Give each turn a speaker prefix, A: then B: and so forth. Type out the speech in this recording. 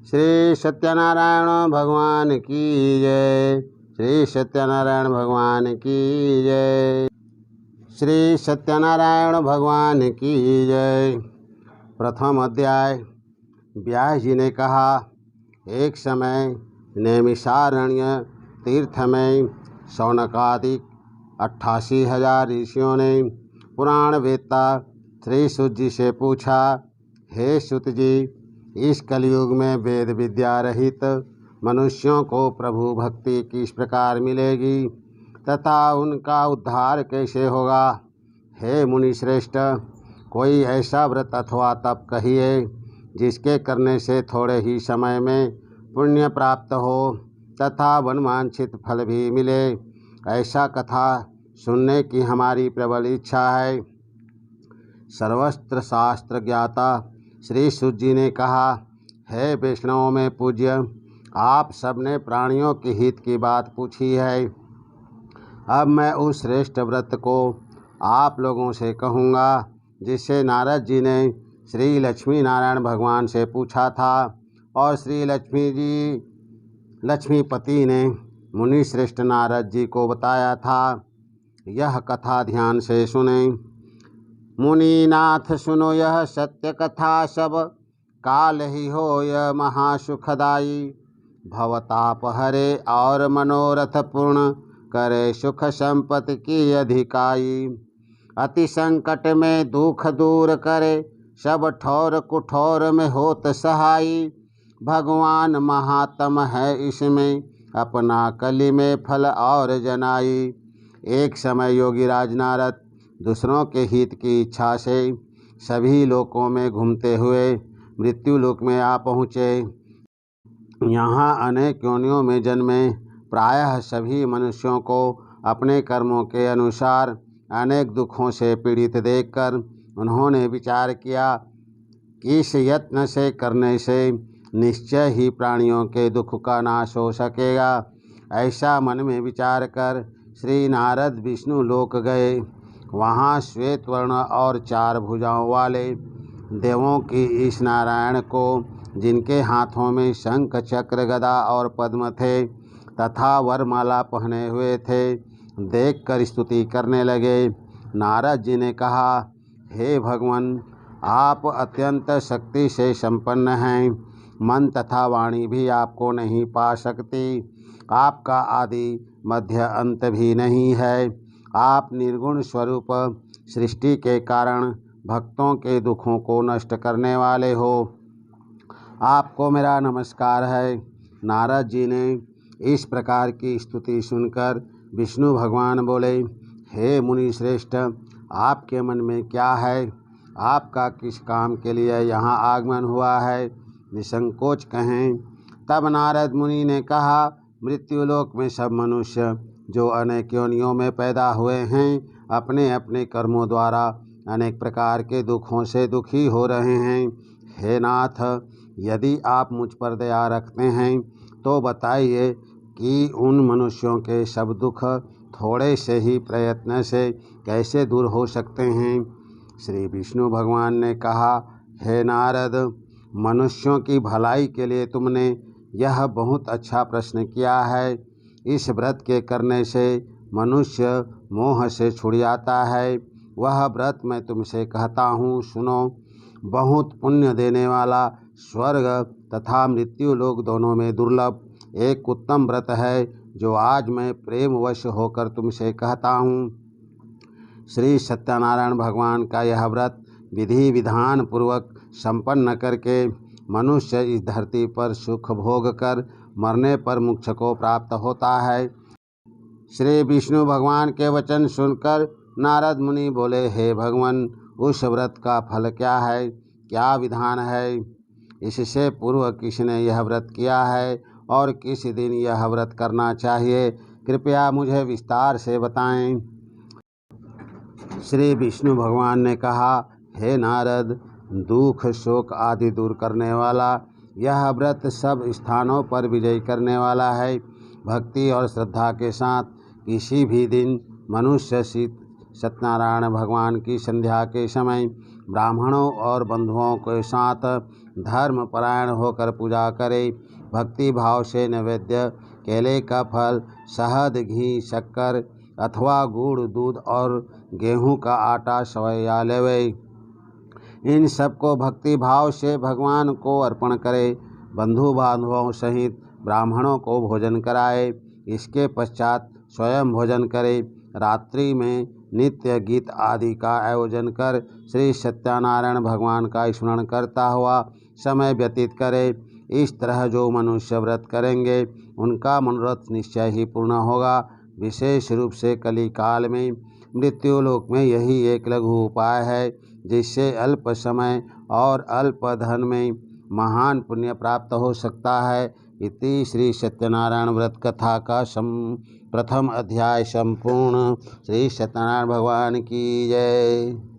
A: श्री सत्यनारायण भगवान की जय। श्री सत्यनारायण भगवान की जय। श्री सत्यनारायण भगवान की जय। प्रथम अध्याय। व्यास जी ने कहा, एक समय नैमिषारण्य तीर्थ में शौनकादि 88,000 ऋषियों ने पुराण वेत्ता श्री सुत जी से पूछा, हे सुत जी, इस कलयुग में वेद विद्या रहित मनुष्यों को प्रभु भक्ति किस प्रकार मिलेगी तथा उनका उद्धार कैसे होगा। हे मुनि श्रेष्ठ, कोई ऐसा व्रत अथवा तप कहिए जिसके करने से थोड़े ही समय में पुण्य प्राप्त हो तथा वनवांछित फल भी मिले। ऐसा कथा सुनने की हमारी प्रबल इच्छा है। सर्वस्त्र शास्त्र ज्ञाता श्री सुत जी ने कहा, हे वैष्णवों में पूज्य, आप सबने प्राणियों के हित की बात पूछी है। अब मैं उस श्रेष्ठ व्रत को आप लोगों से कहूँगा जिससे नारद जी ने श्री लक्ष्मी नारायण भगवान से पूछा था और श्री लक्ष्मीपति ने मुनि श्रेष्ठ नारद जी को बताया था। यह कथा ध्यान से सुने। मुनिनाथ सुनो यह सत्य कथा, सब काल ही हो यह महासुखदाई। भवताप हरे और मनोरथ पूर्ण करे सुख संपत्ति की अधिकाई। अति संकट में दुख दूर करे सब ठौर कुठौर में होत सहाई। भगवान महात्म है इसमें अपना कली में फल और जनाई। एक समय योगी राज नारद दूसरों के हित की इच्छा से सभी लोकों में घूमते हुए मृत्यु लोक में आ पहुँचे। यहाँ अनेक योनियों में जन्मे प्रायः सभी मनुष्यों को अपने कर्मों के अनुसार अनेक दुखों से पीड़ित देखकर उन्होंने विचार किया कि इस यत्न से करने से निश्चय ही प्राणियों के दुख का नाश हो सकेगा। ऐसा मन में विचार कर श्री नारद विष्णु लोक गए। वहाँ श्वेत वर्ण और 4 भुजाओं वाले देवों की इस नारायण को, जिनके हाथों में शंख चक्र गदा और पद्म थे तथा वरमाला पहने हुए थे, देखकर स्तुति करने लगे। नारद जी ने कहा, हे भगवान, आप अत्यंत शक्ति से संपन्न हैं। मन तथा वाणी भी आपको नहीं पा सकती। आपका आदि मध्य अंत भी नहीं है। आप निर्गुण स्वरूप सृष्टि के कारण भक्तों के दुखों को नष्ट करने वाले हो। आपको मेरा नमस्कार है। नारद जी ने इस प्रकार की स्तुति सुनकर विष्णु भगवान बोले, हे मुनि श्रेष्ठ, आपके मन में क्या है? आपका किस काम के लिए यहाँ आगमन हुआ है? निसंकोच कहें। तब नारद मुनि ने कहा, मृत्युलोक में सब मनुष्य जो अनेक योनियों में पैदा हुए हैं, अपने अपने कर्मों द्वारा अनेक प्रकार के दुखों से दुखी हो रहे हैं। हे नाथ, यदि आप मुझ पर दया रखते हैं तो बताइए कि उन मनुष्यों के सब दुख थोड़े से ही प्रयत्न से कैसे दूर हो सकते हैं। श्री विष्णु भगवान ने कहा, हे नारद, मनुष्यों की भलाई के लिए तुमने यह बहुत अच्छा प्रश्न किया है। इस व्रत के करने से मनुष्य मोह से छुड़ जाता है। वह व्रत मैं तुमसे कहता हूँ, सुनो। बहुत पुण्य देने वाला, स्वर्ग तथा मृत्यु लोक दोनों में दुर्लभ एक उत्तम व्रत है, जो आज मैं प्रेमवश होकर तुमसे कहता हूँ। श्री सत्यनारायण भगवान का यह व्रत विधि विधान पूर्वक संपन्न करके मनुष्य इस धरती पर सुख भोग कर मरने पर मोक्ष को प्राप्त होता है। श्री विष्णु भगवान के वचन सुनकर नारद मुनि बोले, हे भगवान, उस व्रत का फल क्या है? क्या विधान है? इससे पूर्व किसने यह व्रत किया है और किस दिन यह व्रत करना चाहिए? कृपया मुझे विस्तार से बताएं। श्री विष्णु भगवान ने कहा, हे नारद, दुख शोक आदि दूर करने वाला यह व्रत सब स्थानों पर विजय करने वाला है। भक्ति और श्रद्धा के साथ किसी भी दिन मनुष्य सत्यनारायण भगवान की संध्या के समय ब्राह्मणों और बंधुओं के साथ धर्म परायण होकर पूजा करे। भक्ति भाव से नैवेद्य केले का फल, शहद, घी, शक्कर अथवा गुड़, दूध और गेहूं का आटा सवैया लेवे। इन सबको भक्ति भाव से भगवान को अर्पण करे। बंधु बांधवों सहित ब्राह्मणों को भोजन कराए। इसके पश्चात स्वयं भोजन करे। रात्रि में नित्य गीत आदि का आयोजन कर श्री सत्यनारायण भगवान का स्मरण करता हुआ समय व्यतीत करे। इस तरह जो मनुष्य व्रत करेंगे उनका मनोरथ निश्चय ही पूर्ण होगा। विशेष रूप से कली काल में मृत्युलोक में यही एक लघु उपाय है जिससे अल्प समय और अल्प धन में महान पुण्य प्राप्त हो सकता है। इति श्री सत्यनारायण व्रत कथा का प्रथम अध्याय संपूर्ण। श्री सत्यनारायण भगवान की जय।